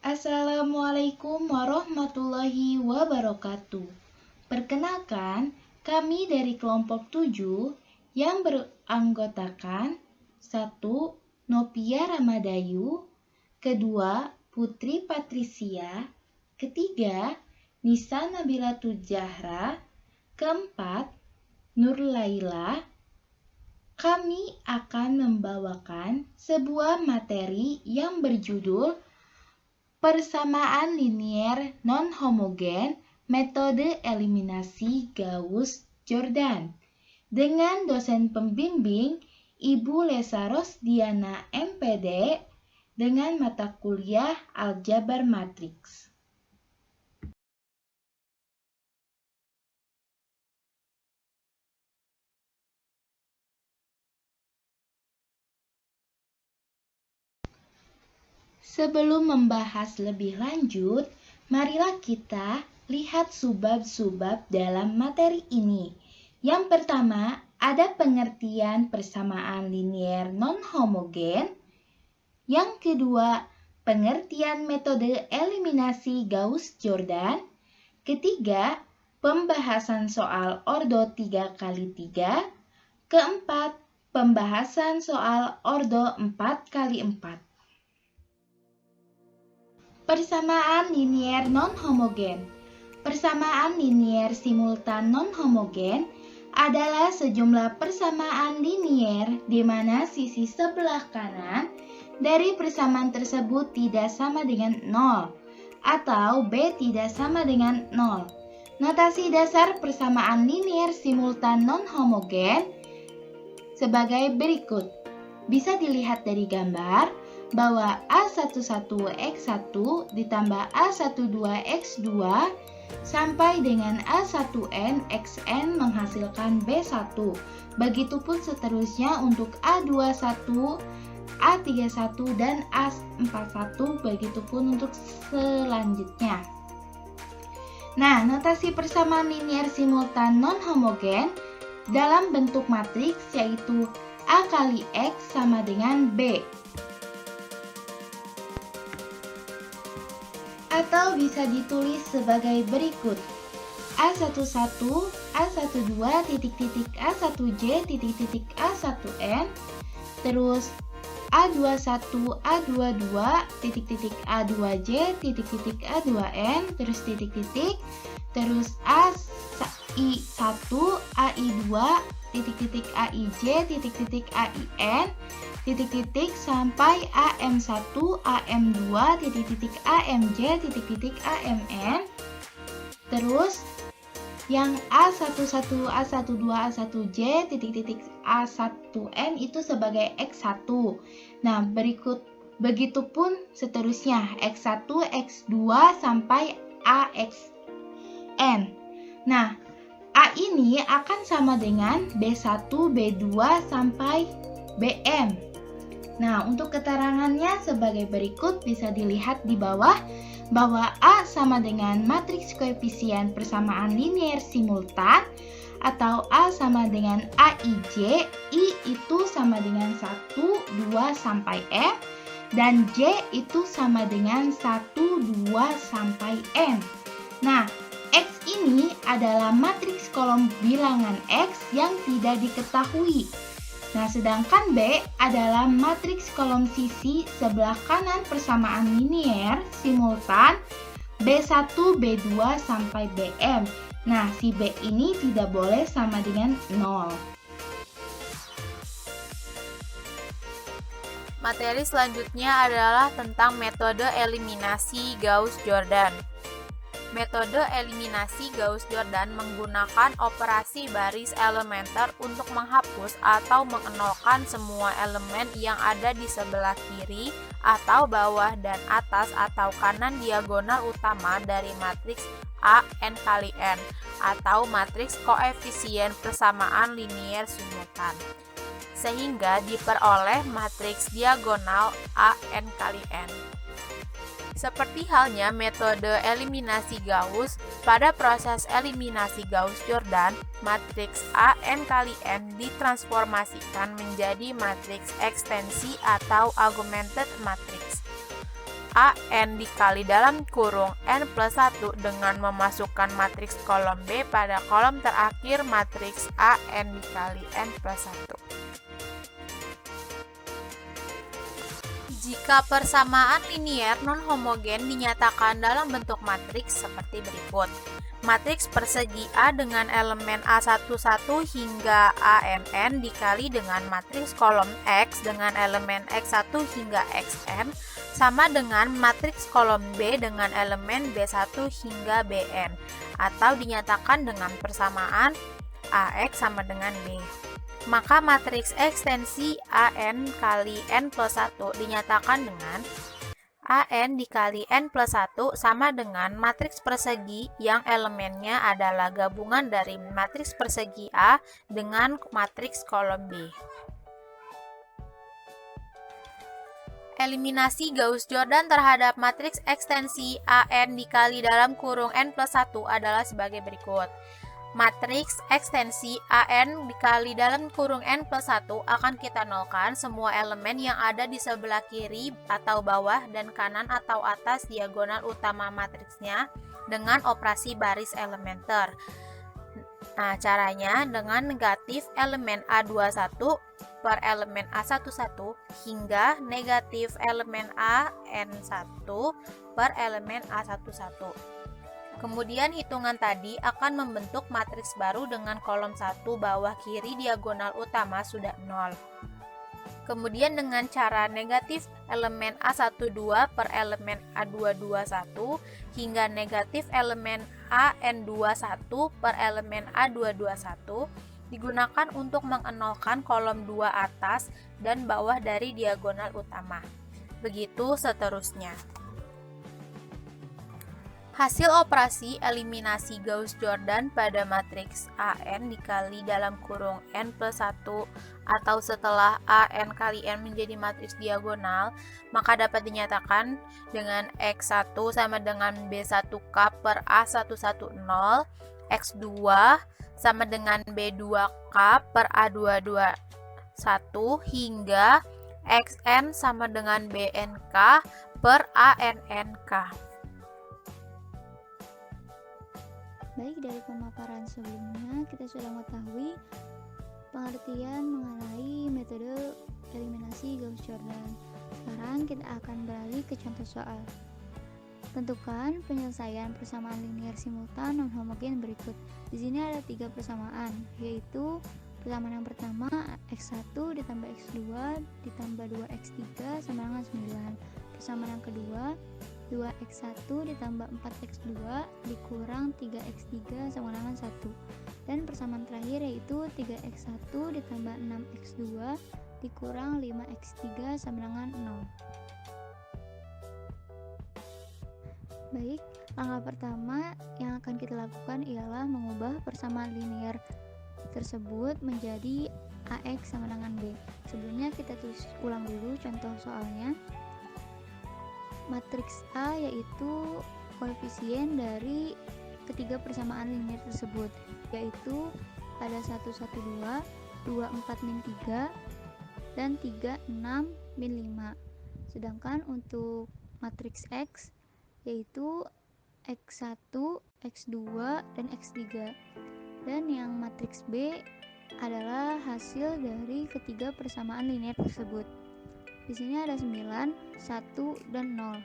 Assalamualaikum warahmatullahi wabarakatuh. Perkenalkan, kami dari kelompok 7 yang beranggotakan 1. Nopia Ramadayu, kedua Putri Patricia, ketiga Nisa Nabila Tujahra, keempat Nur Laila. Kami akan membawakan sebuah materi yang berjudul Persamaan linier non-homogen metode eliminasi Gauss-Jordan dengan dosen pembimbing Ibu Lesa Rosdiana MPD dengan mata kuliah Aljabar Matriks. Sebelum membahas lebih lanjut, marilah kita lihat subbab-subbab dalam materi ini. Yang pertama, ada pengertian persamaan linier non-homogen. Yang kedua, pengertian metode eliminasi Gauss-Jordan. Ketiga, pembahasan soal ordo 3x3. Keempat, pembahasan soal ordo 4x4. Persamaan linier non-homogen. Persamaan linier simultan non-homogen adalah sejumlah persamaan linier di mana sisi sebelah kanan dari persamaan tersebut tidak sama dengan 0 atau B tidak sama dengan 0. Notasi dasar persamaan linier simultan non-homogen sebagai berikut. Bisa dilihat dari gambar bahwa A11X1 ditambah A12X2 sampai dengan A1N XN menghasilkan B1. Begitupun seterusnya untuk A21, A31, dan A41, begitupun untuk selanjutnya. Nah, notasi persamaan linier simultan non-homogen dalam bentuk matriks yaitu A kali X sama dengan B. Atau bisa ditulis sebagai berikut. A11, A12, A1J, A1N, terus A21, A22, A2J, A2N, terus terus AI1, AI2, AIJ, AIN, sampai AM1, AM2, AMJ, AMN. Terus yang A11, A12, A1J, A1N itu sebagai X1. Nah, begitupun seterusnya X1, X2 sampai AXN. Nah, A ini akan sama dengan B1, B2 sampai BM. Nah, untuk keterangannya sebagai berikut bisa dilihat di bawah bahwa A sama dengan matriks koefisien persamaan linier simultan atau A sama dengan AIJ, I itu sama dengan 1, 2 sampai M, dan J itu sama dengan 1, 2 sampai N. Nah, X ini adalah matriks kolom bilangan X yang tidak diketahui. Nah, sedangkan B adalah matriks kolom sisi sebelah kanan persamaan linier simultan B1, B2 sampai BM. Nah, si B ini tidak boleh sama dengan 0. Materi selanjutnya adalah tentang metode eliminasi Gauss-Jordan. Metode eliminasi Gauss-Jordan menggunakan operasi baris elementer untuk menghapus atau mengenolkan semua elemen yang ada di sebelah kiri atau bawah dan atas atau kanan diagonal utama dari matriks A n kali n atau matriks koefisien persamaan linier simultan, sehingga diperoleh matriks diagonal A n kali n. Seperti halnya metode eliminasi Gauss, pada proses eliminasi Gauss-Jordan, matriks A n kali n ditransformasikan menjadi matriks ekstensi atau augmented matrix. AN dikali dalam kurung N plus 1 dengan memasukkan matriks kolom B pada kolom terakhir matriks AN dikali N plus 1. Jika persamaan linier non-homogen dinyatakan dalam bentuk matriks seperti berikut. Matriks persegi A dengan elemen A11 hingga ANN dikali dengan matriks kolom X dengan elemen X1 hingga Xn sama dengan matriks kolom B dengan elemen B1 hingga Bn, atau dinyatakan dengan persamaan AX sama dengan B. Maka matriks ekstensi AN kali N plus 1 dinyatakan dengan AN dikali N plus 1 sama dengan matriks persegi yang elemennya adalah gabungan dari matriks persegi A dengan matriks kolom B. Eliminasi Gauss-Jordan terhadap matriks ekstensi AN dikali dalam kurung N plus 1 adalah sebagai berikut. Matriks ekstensi AN dikali dalam kurung N plus 1 akan kita nolkan semua elemen yang ada di sebelah kiri atau bawah dan kanan atau atas diagonal utama matriksnya dengan operasi baris elementer. Nah, caranya dengan negatif elemen A21 per elemen A11 hingga negatif elemen AN1 per elemen A11. Kemudian hitungan tadi akan membentuk matriks baru dengan kolom 1 bawah kiri diagonal utama sudah 0. Kemudian dengan cara negatif elemen A12 per elemen A221 hingga negatif elemen AN21 per elemen A221 digunakan untuk mengenolkan kolom 2 atas dan bawah dari diagonal utama. Begitu seterusnya. Hasil operasi eliminasi Gauss-Jordan pada matriks AN dikali dalam kurung N plus 1 atau setelah AN kali N menjadi matriks diagonal, maka dapat dinyatakan dengan X1 sama dengan B1K per A110, X2 sama dengan B2K per A221 hingga Xn sama dengan BNK per ANNK. Baik, dari pemaparan sebelumnya kita sudah mengetahui pengertian mengenai metode eliminasi Gauss-Jordan. Sekarang kita akan beralih ke contoh soal. Tentukan penyelesaian persamaan linier simultan non-homogen berikut. Di sini ada 3 persamaan, yaitu persamaan yang pertama X1 ditambah X2 ditambah 2X3 sama dengan 9. Persamaan yang kedua 2x1 ditambah 4x2 dikurang 3x3 sama dengan 1. Dan persamaan terakhir yaitu 3x1 ditambah 6x2 dikurang 5x3 sama dengan 0. Baik, langkah pertama yang akan kita lakukan ialah mengubah persamaan linier tersebut menjadi AX sama dengan B. Sebelumnya kita tulis ulang dulu contoh soalnya. Matriks A yaitu koefisien dari ketiga persamaan linier tersebut, yaitu ada 112, 24 min 3, dan 36 min 5. Sedangkan untuk matriks X yaitu X1, X2, dan X3. Dan yang matriks B adalah hasil dari ketiga persamaan linier tersebut. Di sini ada 9, 1, dan 0.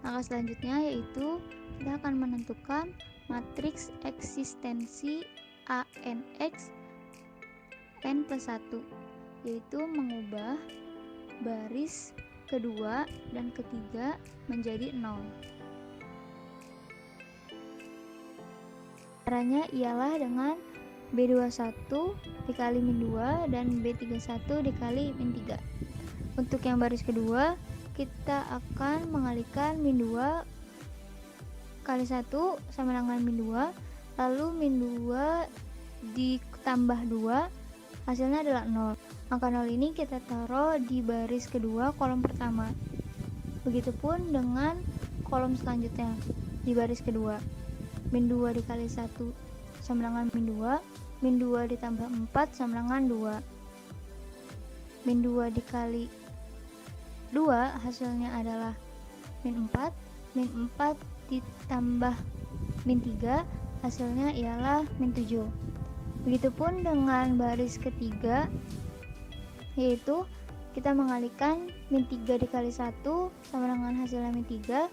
Langkah selanjutnya yaitu kita akan menentukan matriks eksistensi ANX N plus 1, yaitu mengubah baris kedua dan ketiga menjadi 0. Caranya ialah dengan B21 dikali min 2 dan B31 dikali min 3. Untuk yang baris kedua, kita akan mengalihkan min 2 kali 1 sama dengan min 2, lalu min 2 ditambah 2, hasilnya adalah 0. Angka 0 ini kita taruh di baris kedua kolom pertama. Begitupun dengan kolom selanjutnya di baris kedua. Min 2 dikali 1 sama dengan min 2, min 2 ditambah 4 sama dengan 2. Min 2 dikali 2 hasilnya adalah min 4. Min 4 ditambah min 3 hasilnya ialah min 7. Begitupun dengan baris ketiga, yaitu kita mengalihkan min 3 dikali 1 sama dengan hasilnya min 3.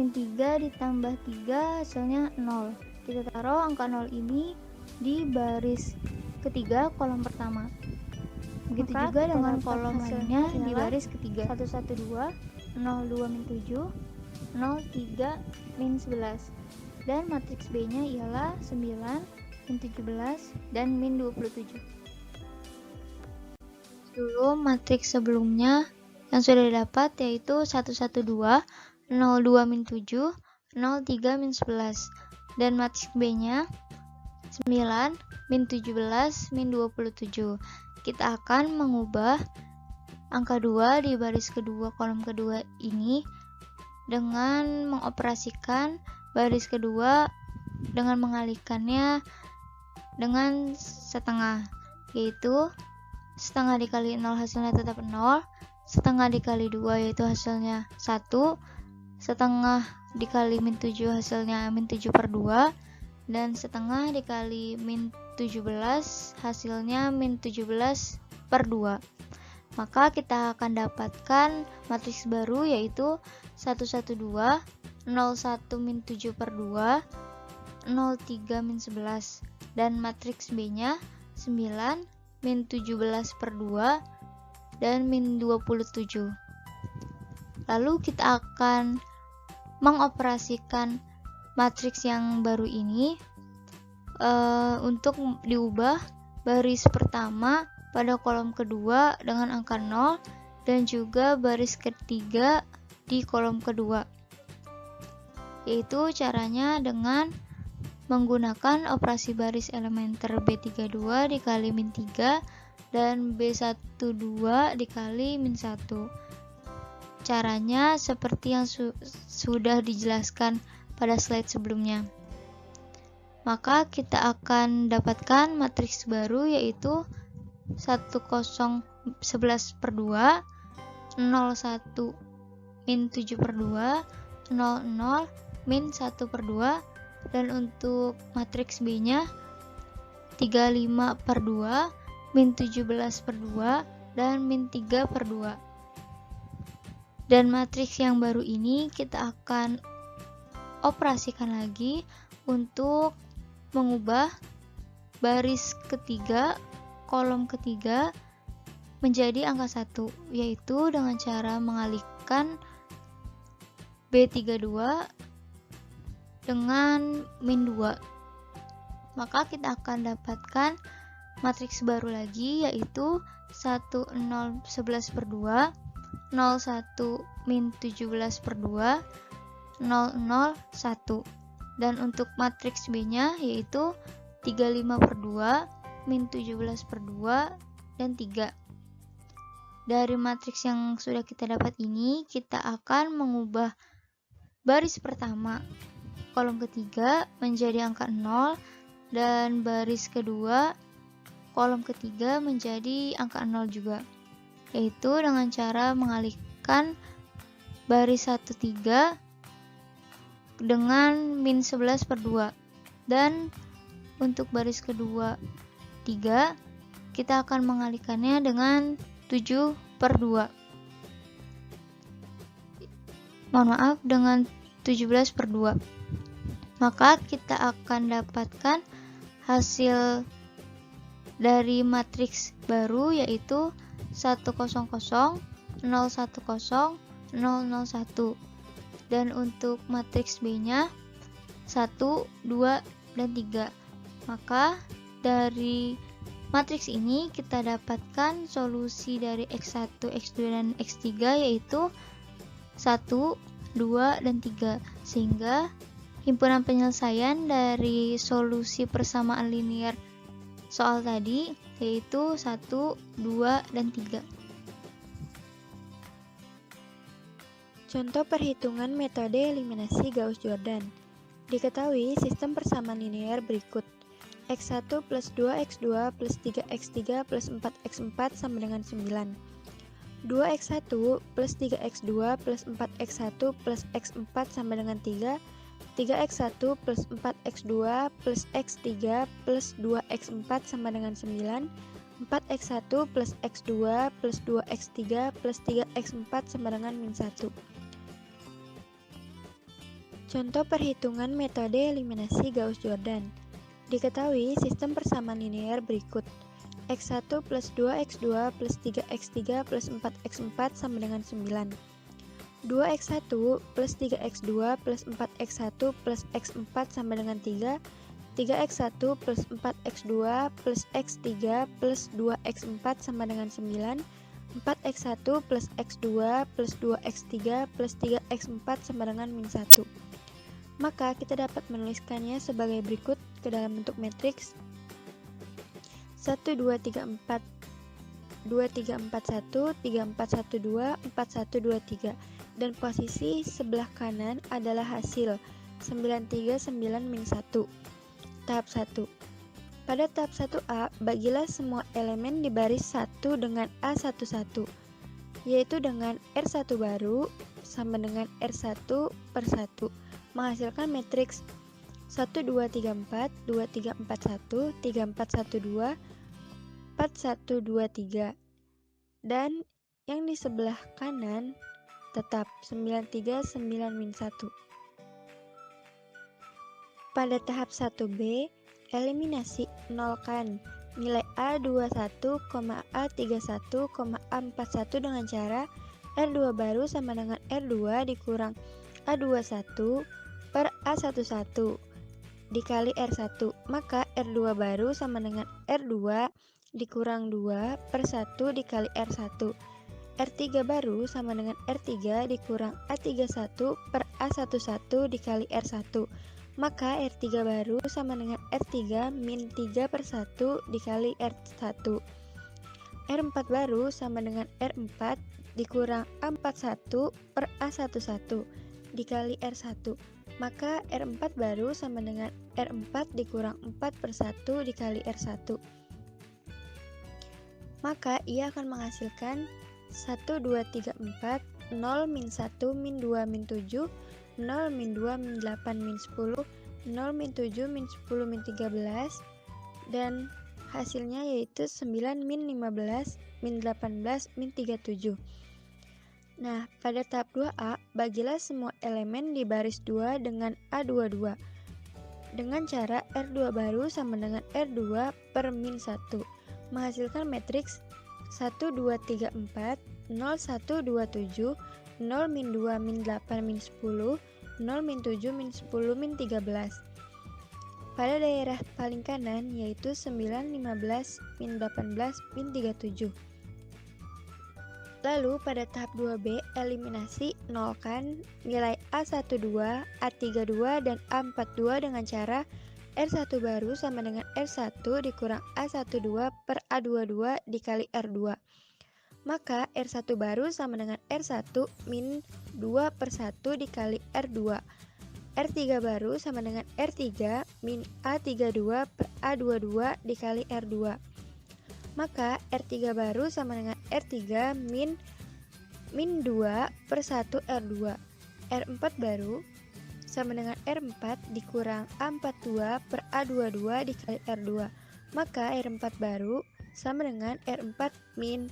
Min 3 ditambah 3 hasilnya 0. Kita taruh angka 0 ini di baris ketiga kolom pertama. Begitu Maka juga kita dengan dapat kolom hasilnya lainnya di ialah baris ketiga. 112, 02 min 7, 03 min 11. Dan matriks B-nya ialah 9, min 17, dan min 27. Dulu matriks sebelumnya yang sudah didapat yaitu 112, 02 min 7, 03 min 11. Dan matriks B-nya 9, min 17, min 27. Kita akan mengubah angka 2 di baris kedua kolom kedua ini dengan mengoperasikan baris kedua dengan mengalihkannya dengan setengah, yaitu setengah dikali 0 hasilnya tetap 0, setengah dikali 2 yaitu hasilnya 1, setengah dikali min 7 hasilnya min 7 per 2, dan setengah dikali min 17 hasilnya min 17 per 2. Maka kita akan dapatkan matriks baru yaitu 112, 01 min 7 per 2, 03 min 11. Dan matriks B-nya 9, min 17 per 2, dan min 27. Lalu kita akan mengoperasikan matriks yang baru ini untuk diubah baris pertama pada kolom kedua dengan angka 0 dan juga baris ketiga di kolom kedua, yaitu caranya dengan menggunakan operasi baris elementer B32 dikali min 3 dan B12 dikali min 1. Caranya seperti yang sudah dijelaskan pada slide sebelumnya. Maka kita akan dapatkan matriks baru yaitu 1011 per 2, 01 min 7 per 2, 00 min 1 per 2, dan untuk matriks B-nya 35 per 2, min 17 per 2, dan min 3 per 2. Dan matriks yang baru ini kita akan operasikan lagi untuk mengubah baris ketiga kolom ketiga menjadi angka 1, yaitu dengan cara mengalihkan B32 dengan min 2. Maka kita akan dapatkan matriks baru lagi yaitu 1011 per 2, 01 min 17 per 2, 001. Dan untuk matriks B-nya yaitu 35 per 2, min 17 per 2, dan 3. Dari matriks yang sudah kita dapat ini, kita akan mengubah baris pertama kolom ketiga menjadi angka 0 dan baris kedua kolom ketiga menjadi angka 0 juga, yaitu dengan cara mengalihkan baris 13 dengan min 11 per 2. Dan untuk baris kedua 3 kita akan mengalihkannya dengan 7 per 2. Mohon maaf, dengan 17 per 2. Maka kita akan dapatkan hasil dari matriks baru yaitu 100, 010, 001. Dan untuk matriks B-nya 1, 2, dan 3. Maka dari matriks ini kita dapatkan solusi dari X1, X2, dan X3 yaitu 1, 2, dan 3. Sehingga himpunan penyelesaian dari solusi persamaan linear soal tadi yaitu 1, 2, dan 3. Contoh perhitungan metode eliminasi Gauss-Jordan. Diketahui sistem persamaan linear berikut. X1 plus 2x2 plus 3x3 plus 4x4 sama dengan 9. 2x1 plus 3x2 plus 4x1 plus x4 sama dengan 3. 3x1 plus 4x2 plus x3 plus 2x4 sama dengan 9. 4x1 plus x2 plus 2x3 plus 3x4 sama dengan min 1. Contoh perhitungan metode eliminasi Gauss-Jordan. Diketahui sistem persamaan linear berikut. X1 plus 2x2 plus 3x3 plus 4x4 sama dengan 9. 2x1 plus 3x2 plus 4x1 plus x4 sama dengan 3. 3x1 plus 4x2 plus x3 plus 2x4 sama dengan 9. 4x1 plus x2 plus 2x3 plus 3x4 sama dengan min 1. Maka kita dapat menuliskannya sebagai berikut ke dalam bentuk matriks 1, 2, 3, 4, 2, 3, 4, 1, 3, 4, 1, 2, 4, 1, 2, 3. Dan posisi sebelah kanan adalah hasil 9, 3, 9, min 1. Tahap 1. Pada tahap 1A, bagilah semua elemen di baris 1 dengan A11, yaitu dengan R1 baru sama dengan R1 per 1, menghasilkan matriks 1, 2, 3, 4, 2, 3, 4, 1, 3, 4, 1, 2, 4, 1, 2, 3. Dan yang di sebelah kanan tetap 9, 3, 9, min 1. Pada tahap 1B, eliminasi, nolkan nilai A21, A31, A41 dengan cara R2 baru sama dengan R2 dikurang A21 per A11 dikali R1. Maka R2 baru sama dengan R2 dikurang 2 per 1 dikali R1. R3 baru sama dengan R3 dikurang A31 per A11 dikali R1. Maka R3 baru sama dengan R3 min 3 per 1 dikali R1. R4 baru sama dengan R4 dikurang A41 per A11 dikali R1. Maka R4 baru sama dengan R4 dikurang 4 per 1 dikali R1. Maka ia akan menghasilkan 1, 2, 3, 4, 0, min 1, min 2, min 7, 0, min 2, min 8, min 10, 0, min 7, min 10, min 13, dan hasilnya yaitu 9, min 15, min 18, min 37. Nah, pada tahap 2A, bagilah semua elemen di baris 2 dengan A22 dengan cara R2 baru sama dengan R2 per min 1, menghasilkan matriks 1, 2, 3, 4, 0, 1, 2, 7, 0, min 2, min 8, min 10, 0, min 7, min 10, min 13. Pada daerah paling kanan yaitu 9, 15, min 18, min 37. Lalu pada tahap 2B, eliminasi, nolkan nilai A12, A32, dan A42 dengan cara R1 baru sama dengan R1 dikurang A12 per A22 dikali R2. Maka R1 baru sama dengan R1 min 2 per 1 dikali R2. R3 baru sama dengan R3 min A32 per A22 dikali R2. Maka R3 baru sama dengan R3 min 2 per 1 R2. R4 baru sama dengan R4 dikurang A42 per A22 dikali R2. Maka R4 baru sama dengan R4 min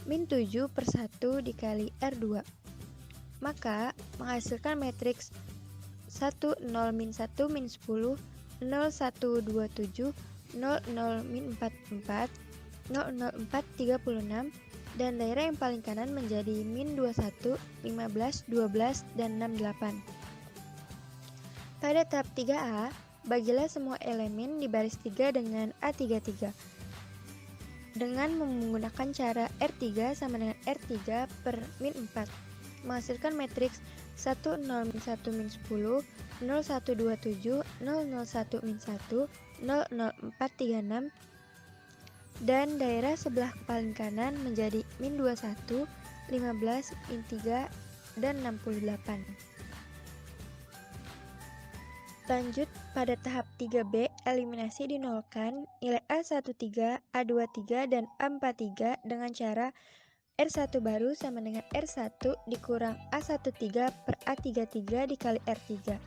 7 per 1 dikali R2. Maka menghasilkan matriks 1, 0, min 1, min 10, 0, 1, 2, 7, 0, 0, min 4, 4, 0, 0, 4, 36, dan daerah yang paling kanan menjadi min 21, 15, 12, dan 68. Pada tahap 3A, bagilah semua elemen di baris 3 dengan A33 dengan menggunakan cara R3 sama dengan R3 per min 4, menghasilkan matriks 1, 0, min 1, min 10, 0, 1, 2, 7, 0, 0, 1, min 1, 0, 0, 4, 36, dan daerah sebelah paling kanan menjadi min 21, 15, min 3, dan 68. Lanjut pada tahap 3B, eliminasi dinolkan nilai A13, A23, dan A43 dengan cara R1 baru sama dengan R1 dikurang A13 per A33 dikali R3.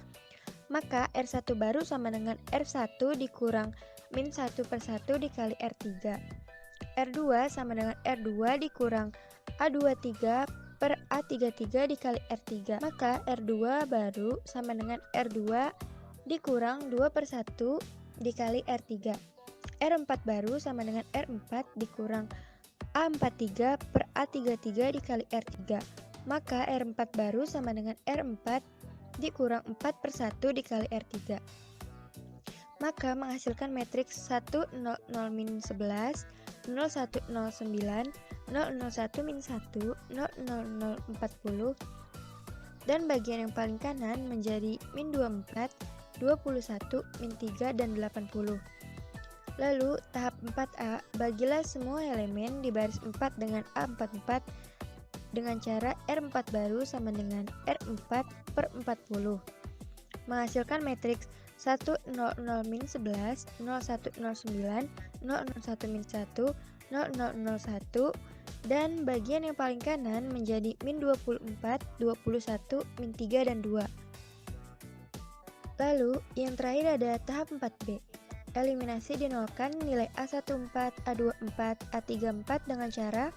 Maka R1 baru sama dengan R1 dikurang min 1 per 1 dikali R3. R2 sama dengan R2 dikurang A23 per A33 dikali R3. Maka R2 baru sama dengan R2 dikurang 2 per 1 dikali R3. R4 baru sama dengan R4 dikurang A43 per A33 dikali R3. Maka R4 baru sama dengan R4 dikurang 4 per 1 dikali R3. Maka menghasilkan matriks 1, 0, 0, min 11, 0, 1, 0, 9, 0, 0, 1, min 1, 0, 0, 0, 40, dan bagian yang paling kanan menjadi min 24, 21, min 3, dan 80. Lalu, tahap 4A, bagilah semua elemen di baris 4 dengan A44 dengan cara R4 baru sama dengan R4 per 40. Menghasilkan matriks 1, 0, 0, min 11, 0, 1, 0, 9, 0, 0, 1, min 1, 0, 0, 0, 1, dan bagian yang paling kanan menjadi min 24, 21, min 3, dan 2. Lalu, yang terakhir ada tahap 4B. Eliminasi dinolkan nilai A14, A24, A34 dengan cara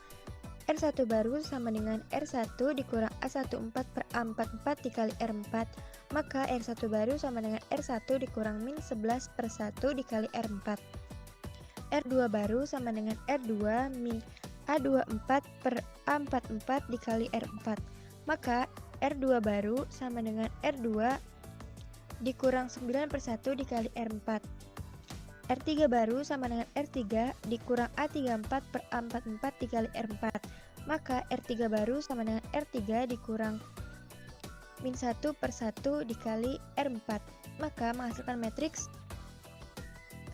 R1 baru sama dengan R1 dikurang A14 per A44 dikali R4. Maka R1 baru sama dengan R1 dikurang min 11 per 1 dikali R4. R2 baru sama dengan R2 min A24 per A44 dikali R4. Maka R2 baru sama dengan R2 dikurang 9 per 1 dikali R4. R3 baru sama dengan R3 dikurang A34 per A44 dikali R4. Maka R3 baru sama dengan R3 dikurang min 1 per 1 dikali R4. Maka menghasilkan matriks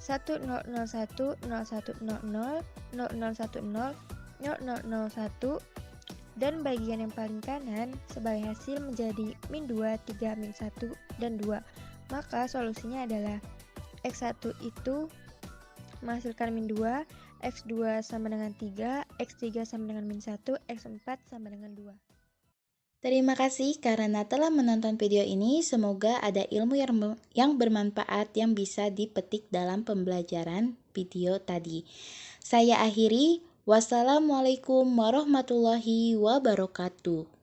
1, 0, 0, 1, 0, 1, 0, 0, 0, 0, 1, 0, 0, 0, 0, 1, dan bagian yang paling kanan sebagai hasil menjadi min 2, 3, min 1, dan 2. Maka solusinya adalah X1 itu menghasilkan min 2, X2 sama dengan 3, X3 sama dengan min 1, X4 sama dengan 2. Terima kasih karena telah menonton video ini. Semoga ada ilmu yang bermanfaat yang bisa dipetik dalam pembelajaran video tadi. Saya akhiri. Wassalamualaikum warahmatullahi wabarakatuh.